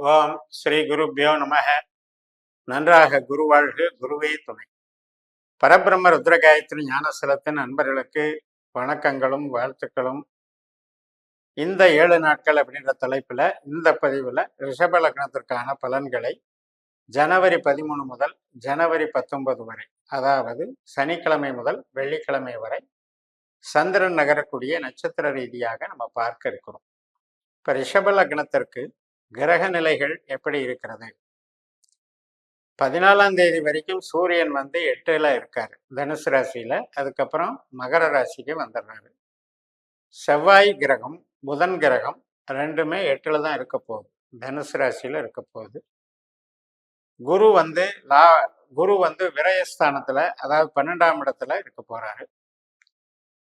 ஓம் ஸ்ரீ குருபியோ நமக. நன்றாக குருவாழ்க, குருவே துணை. பரபிரம்ம ருத்ரகாயத்ரி ஞானசலத்தின் அன்பர்களுக்கு வணக்கங்களும் வாழ்த்துக்களும். இந்த 7 நாட்கள் அப்படின்ற தலைப்புல இந்த பதிவுல ரிஷப லக்னத்திற்கான பலன்களை ஜனவரி 13 முதல் ஜனவரி 19 வரை, அதாவது சனிக்கிழமை முதல் வெள்ளிக்கிழமை வரை சந்திரன் நகரக்கூடிய நட்சத்திர ரீதியாக நம்ம பார்க்க இருக்கிறோம். இப்ப ரிஷப லக்னத்திற்கு கிரக நிலைகள் எப்படி இருக்கிறது? 14ஆம் தேதி வரைக்கும் சூரியன் 8ல் இருக்காரு, தனுசு ராசியில. அதுக்கப்புறம் மகர ராசிக்கு வந்துடுறாரு. செவ்வாய் கிரகம், புதன் கிரகம் ரெண்டுமே 8ல் தான் இருக்க போகுது, தனுசு ராசியில இருக்க போகுது. குரு விரயஸ்தானத்துல, அதாவது 12ஆம் இடத்துல இருக்க போறாரு.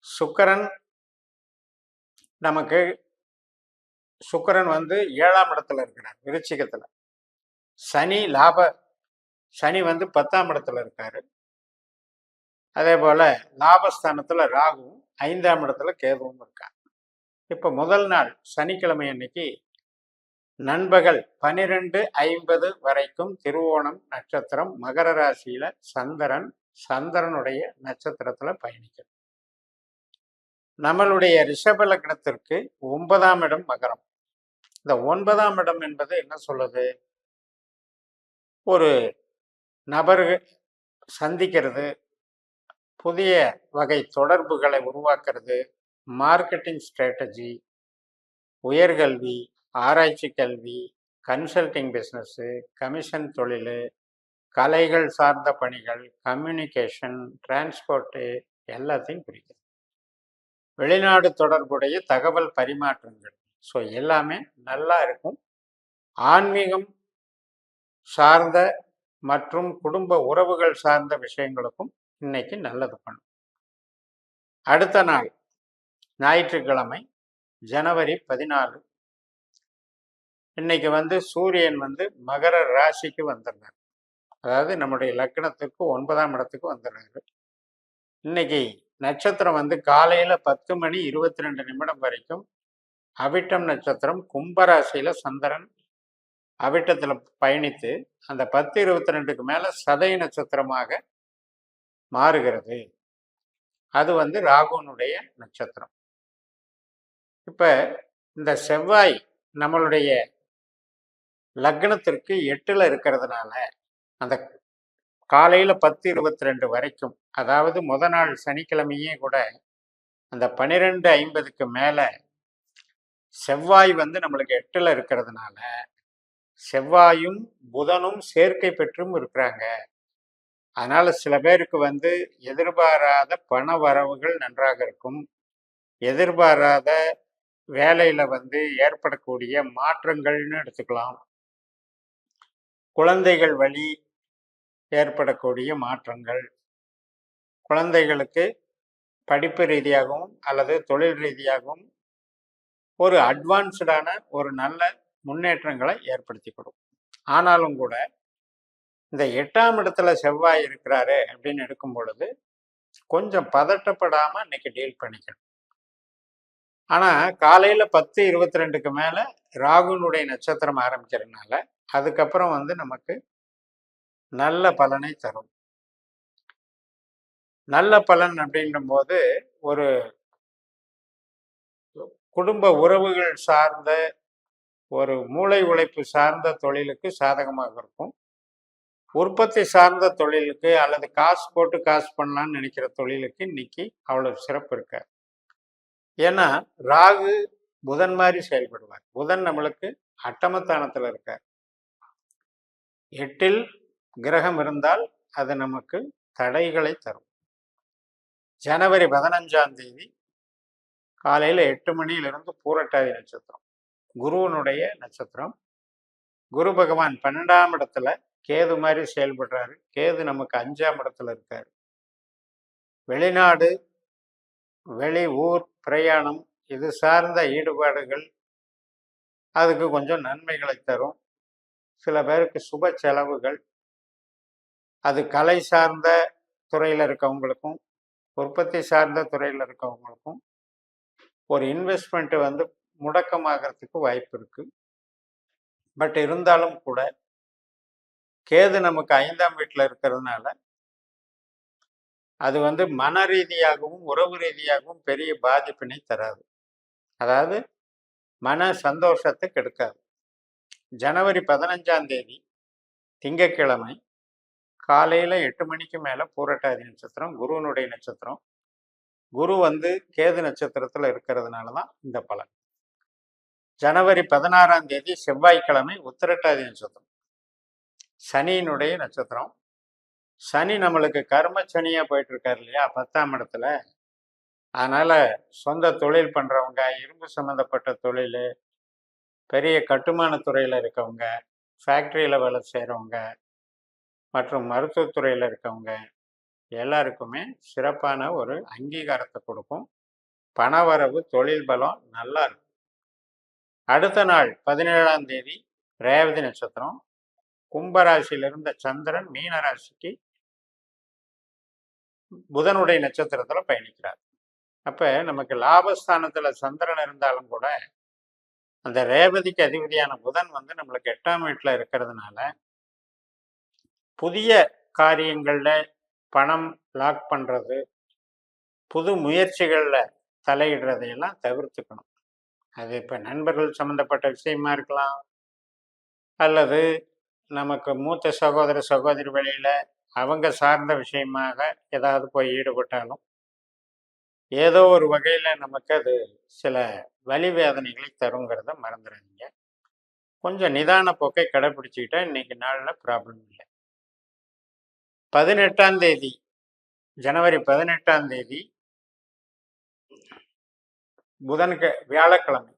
சுக்கிரன் 7ஆம் இடத்துல இருக்கிறார், விருச்சிகத்துல. சனி 10ஆம் இடத்துல இருக்காரு. அதே போல லாபஸ்தானத்துல ராகுவும் 5ஆம் இடத்துல கேதுவும் இருக்காங்க. இப்ப முதல் நாள் சனிக்கிழமை அன்னைக்கு நண்பகல் 12:50 வரைக்கும் திருவோணம் நட்சத்திரம் மகர ராசியில சந்திரனுடைய நட்சத்திரத்துல பயணிக்கும். நம்மளுடைய ரிஷப லக்னத்திற்கு 9ஆம் இடம் மகரம். இந்த 9ஆம் இடம் என்பது என்ன சொல்லுது? ஒரு நபர்கள் சந்திக்கிறது, புதிய வகை தொடர்புகளை உருவாக்குறது, மார்க்கெட்டிங் ஸ்ட்ராட்டஜி, உயர்கல்வி, ஆராய்ச்சி கல்வி, கன்சல்டிங் பிஸ்னஸ்ஸு, கமிஷன் தொழில், கலைகள் சார்ந்த பணிகள், கம்யூனிகேஷன், டிரான்ஸ்போர்ட்டு எல்லாத்தையும் குறிக்குது. வெளிநாடு தொடர்புடைய தகவல் பரிமாற்றங்கள், ஸோ எல்லாமே நல்லா இருக்கும். ஆன்மீகம் சார்ந்த மற்றும் குடும்ப உறவுகள் சார்ந்த விஷயங்களுக்கும் இன்னைக்கு நல்லது பண்ணும். அடுத்த நாள் ஞாயிற்றுக்கிழமை ஜனவரி 14, இன்னைக்கு சூரியன் மகர ராசிக்கு வந்துடுறாரு. அதாவது நம்முடைய லக்னத்துக்கு 9ஆம் இடத்துக்கு வந்துடுறாரு. இன்னைக்கு நட்சத்திரம் காலையில 10:22 வரைக்கும் அவிட்டம் நட்சத்திரம் கும்பராசியில சந்திரன் அவிட்டத்துல பயணித்து அந்த 10:22க்கு மேல சதய நட்சத்திரமாக மாறுகிறது. அது ராகுனுடைய நட்சத்திரம். இப்ப இந்த செவ்வாய் நம்மளுடைய லக்னத்திற்கு 8ல் இருக்கிறதுனால அந்த காலையில 10:22 வரைக்கும், அதாவது முதல் நாள் சனிக்கிழமையே கூட அந்த 12:50க்கு மேல செவ்வாய் நம்மளுக்கு 8ல் இருக்கிறதுனால செவ்வாயும் புதனும் சேர்க்கை பெற்றும் இருக்கிறாங்க. அதனால சில பேருக்கு எதிர்பாராத பண வரவுகள் நன்றாக இருக்கும். எதிர்பாராத வேலையில ஏற்படக்கூடிய மாற்றங்கள்னு எடுத்துக்கலாம். குழந்தைகள் வழி ஏற்படக்கூடிய மாற்றங்கள், குழந்தைகளுக்கு படிப்பு ரீதியாகவும் அல்லது தொழில் ரீதியாகவும் ஒரு அட்வான்ஸ்டான ஒரு நல்ல முன்னேற்றங்களை ஏற்படுத்தி கொடுக்கும். ஆனாலும் கூட இந்த 8ஆம் இடத்துல செவ்வாய் இருக்கிறாரு அப்படின்னு எடுக்கும் பொழுது கொஞ்சம் பதட்டப்படாம இன்னைக்கு டீல் பண்ணிக்கணும். ஆனா காலையில 10:22க்கு மேல ராகுனுடைய நட்சத்திரம் ஆரம்பிக்கிறதுனால அதுக்கப்புறம் நமக்கு நல்ல பலனை தரும். நல்ல பலன் அப்படின்னும் போது ஒரு குடும்ப உறவுகள் சார்ந்த ஒரு மூளை உழைப்பு சார்ந்த தொழிலுக்கு சாதகமாக இருக்கும். உற்பத்தி சார்ந்த தொழிலுக்கு அல்லது காசு போட்டு காசு பண்ணலான்னு நினைக்கிற தொழிலுக்கு இன்னைக்கு அவ்வளவு சிறப்பு இருக்காது. ஏன்னா ராகு புதன் மாதிரி செயல்படுவார். புதன் நம்மளுக்கு அட்டமஸ்தானத்துல இருக்கார். 8ல் கிரகம் இருந்தால் அது நமக்கு தடைகளை தரும். ஜனவரி 15ஆம் தேதி காலையில 8 மணியிலிருந்து பூரட்டாதி நட்சத்திரம், குருவனுடைய நட்சத்திரம். குரு பகவான் 12ஆம் இடத்துல கேது மாதிரி செயல்படுறாரு. கேது நமக்கு 5ஆம் இடத்துல இருக்காரு. வெளிநாடு, வெளி ஊர் பிரயாணம், இது சார்ந்த ஈடுபாடுகள் அதுக்கு கொஞ்சம் நன்மைகளை தரும். சில பேருக்கு சுப செலவுகள், அது கலை சார்ந்த துறையில் இருக்கவங்களுக்கும் உற்பத்தி சார்ந்த துறையில் இருக்கவங்களுக்கும் ஒரு இன்வெஸ்ட்மெண்ட் முடக்கமாகறதுக்கு வாய்ப்பு இருக்கு. பட் இருந்தாலும் கூட கேது நமக்கு 5ஆம் வீட்டில் இருக்கிறதுனால அது வந்து மன ரீதியாகவும் உறவு ரீதியாகவும் பெரிய பாதிப்பினை தராது. அதாவது மன சந்தோஷத்தை கெடுக்காது. ஜனவரி 15ஆம் தேதி திங்கட்கிழமை காலையில் 8 மணிக்கு மேலே பூரட்டாதி நட்சத்திரம், குருவனுடைய நட்சத்திரம். குரு வந்து கேது நட்சத்திரத்தில் இருக்கிறதுனால தான் இந்த பலன். ஜனவரி 16ஆம் தேதி செவ்வாய்க்கிழமை உத்திரட்டாதி நட்சத்திரம், சனியினுடைய நட்சத்திரம். சனி நம்மளுக்கு கர்ம சனியாக போயிட்டு இருக்காரு இல்லையா 10ஆம் இடத்துல. அதனால் சொந்த தொழில் பண்ணுறவங்க, இரும்பு சம்மந்தப்பட்ட தொழில், பெரிய கட்டுமான துறையில் இருக்கவங்க, ஃபேக்ட்ரியில் வேலை செய்கிறவங்க மற்றும் மருத்துவத்துறையில் இருக்கவங்க எல்லாருக்குமே சிறப்பான ஒரு அங்கீகாரத்தை கொடுக்கும். பணவரவு, தொழில் பலம் நல்லா இருக்கும். அடுத்த நாள் 17ஆம் தேதி ரேவதி நட்சத்திரம், கும்பராசியில் இருந்த சந்திரன் மீன ராசிக்கு புதனுடைய நட்சத்திரத்தில் பயணிக்கிறார். அப்போ நமக்கு லாபஸ்தானத்தில் சந்திரன் இருந்தாலும் கூட அந்த ரேவதிக்கு அதிபதியான புதன் வந்து நம்மளுக்கு 8ஆம் வீட்டில் இருக்கிறதுனால புதிய காரியங்களில் பணம் லாக் பண்ணுறது, புது முயற்சிகளில் தலையிடுறதையெல்லாம் தவிர்த்துக்கணும். அது இப்போ நண்பர்கள் சம்மந்தப்பட்ட விஷயமா இருக்கலாம், அல்லது நமக்கு மூத்த சகோதர சகோதரி வழியில் அவங்க சார்ந்த விஷயமாக ஏதாவது போய் ஈடுபட்டாலும் ஏதோ ஒரு வகையில் நமக்கு அது சில வலி வேதனைகளை தருங்கிறத மறந்துடாதீங்க. கொஞ்சம் நிதான போக்கை கடைப்பிடிச்சிக்கிட்டா இன்னைக்கு நாளில் ப்ராப்ளம் இல்லை. 18ஆம் தேதி ஜனவரி 18ஆம் தேதி புதனுக்கு வியாழக்கிழமை.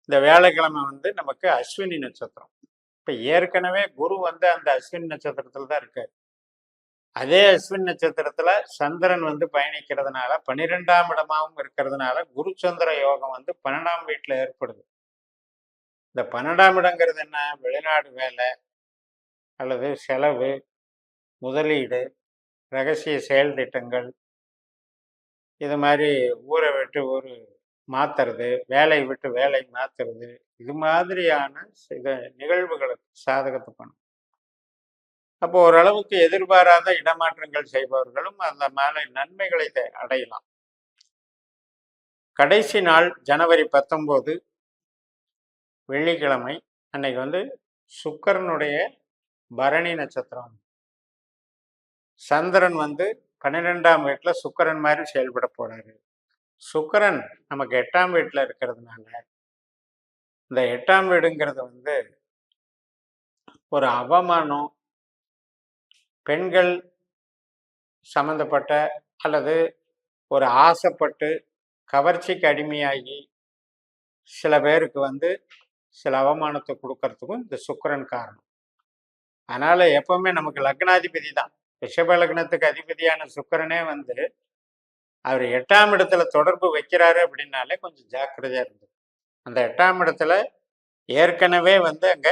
இந்த வியாழக்கிழமை வந்து நமக்கு அஸ்வினி நட்சத்திரம். இப்போ ஏற்கனவே குரு வந்து அந்த அஸ்வினி நட்சத்திரத்தில் தான் இருக்காரு. அதே அஸ்வின் நட்சத்திரத்தில் சந்திரன் வந்து பயணிக்கிறதுனால 12ஆம் இடமாகவும் இருக்கிறதுனால குரு சந்திர யோகம் வந்து 12ஆம் வீட்டில் ஏற்படுது. இந்த 12ஆம் இடங்கிறது என்ன? வெளிநாடு வேலை அல்லது செலவு, முதலீடு, ரகசிய செயல் திட்டங்கள், இது மாதிரி ஊரை விட்டு ஊர் மாத்துறது, வேலை விட்டு வேலை மாத்துறது, இது மாதிரியான நிகழ்வுகளுக்கு சாதகத்தை பண்ணும். அப்போ ஓரளவுக்கு எதிர்பாராத இடமாற்றங்கள் செய்பவர்களும் அந்த மேலே நன்மைகளை அடையலாம். கடைசி நாள் ஜனவரி 19 வெள்ளிக்கிழமை. அன்னைக்கு வந்து சுக்கிரனுடைய பரணி நட்சத்திரம். சந்திரன் வந்து 12ஆம் வீட்டில் சுக்கிரன் மாதிரி செயல்பட போறாரு. சுக்கிரன் நமக்கு 8ஆம் வீட்டில் இருக்கிறதுனால இந்த 8ஆம் வீடுங்கிறது வந்து ஒரு அவமானம், பெண்கள் சம்பந்தப்பட்ட அல்லது ஒரு ஆசைப்பட்டு கவர்ச்சிக்கு அடிமையாகி சில பேருக்கு வந்து சில அவமானத்தை கொடுக்கறதுக்கும் இந்த சுக்கிரன் காரணம். அதனால எப்பவுமே நமக்கு லக்னாதிபதி தான், ரிஷப லக்னத்துக்கு அதிபதியான சுக்கிரனே வந்து அவர் 8ஆம் இடத்துல தொடர்பு வைக்கிறாரு அப்படின்னாலே கொஞ்சம் ஜாக்கிரதையா இருந்தது. அந்த 8ஆம் இடத்துல ஏற்கனவே வந்து அங்க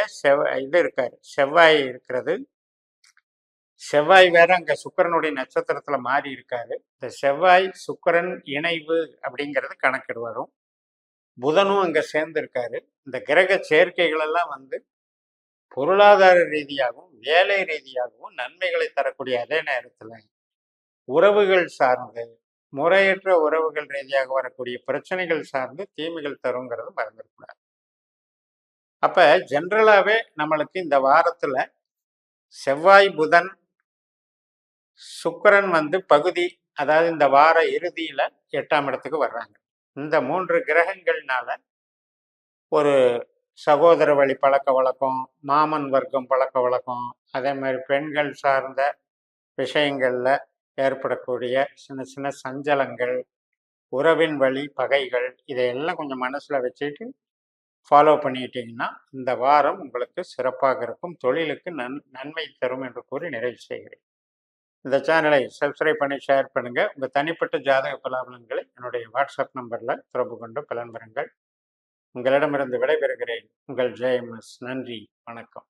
இருக்காரு, செவ்வாய் இருக்கிறது. செவ்வாய் வேற அங்க சுக்கிரனுடைய நட்சத்திரத்துல மாறி இருக்காரு. இந்த செவ்வாய் சுக்கிரன் இணைவு அப்படிங்கிறது கணக்கிடு வரும். புதனும் அங்க சேர்ந்து இருக்காரு. இந்த கிரக சேர்க்கைகள் எல்லாம் வந்து பொருளாதார ரீதியாகவும் வேலை ரீதியாகவும் நன்மைகளை தரக்கூடிய அதே நேரத்துல உறவுகள் சார்ந்து, முறையற்ற உறவுகள் ரீதியாக வரக்கூடிய பிரச்சனைகள் சார்ந்து தீமைகள் தருங்கிறது மறந்துடக்கூடாது. அப்ப ஜென்ரலாவே நம்மளுக்கு இந்த வாரத்துல செவ்வாய், புதன், சுக்கிரன் வந்து பகுதி, அதாவது இந்த வார இறுதியில 8ஆம் இடத்துக்கு வர்றாங்க. இந்த 3 கிரகங்கள்னால ஒரு சகோதர வழி பழக்க வழக்கம், மாமன் வர்க்கம் பழக்க வழக்கம், அதே மாதிரி பெண்கள் சார்ந்த விஷயங்கள்ல ஏற்படக்கூடிய சின்ன சின்ன சஞ்சலங்கள், உறவின் வழி பகைகள், இதையெல்லாம் கொஞ்சம் மனசுல வச்சுட்டு ஃபாலோ பண்ணிக்கிட்டீங்கன்னா இந்த வாரம் உங்களுக்கு சிறப்பாக இருக்கும். தொழிலுக்கு நன்மை தரும் என்று கூறி நிறைவு செய்கிறேன். இந்த சேனலை சப்ஸ்கிரைப் பண்ணி ஷேர் பண்ணுங்க. உங்க தனிப்பட்ட ஜாதக பலாபலன்களை என்னுடைய வாட்ஸ்அப் நம்பர்ல தொடர்பு கொண்டு பலன் பெறுங்கள். உங்களிடமிருந்து விடைபெறுகிறேன். உங்கள் ஜெயம்எஸ். நன்றி, வணக்கம்.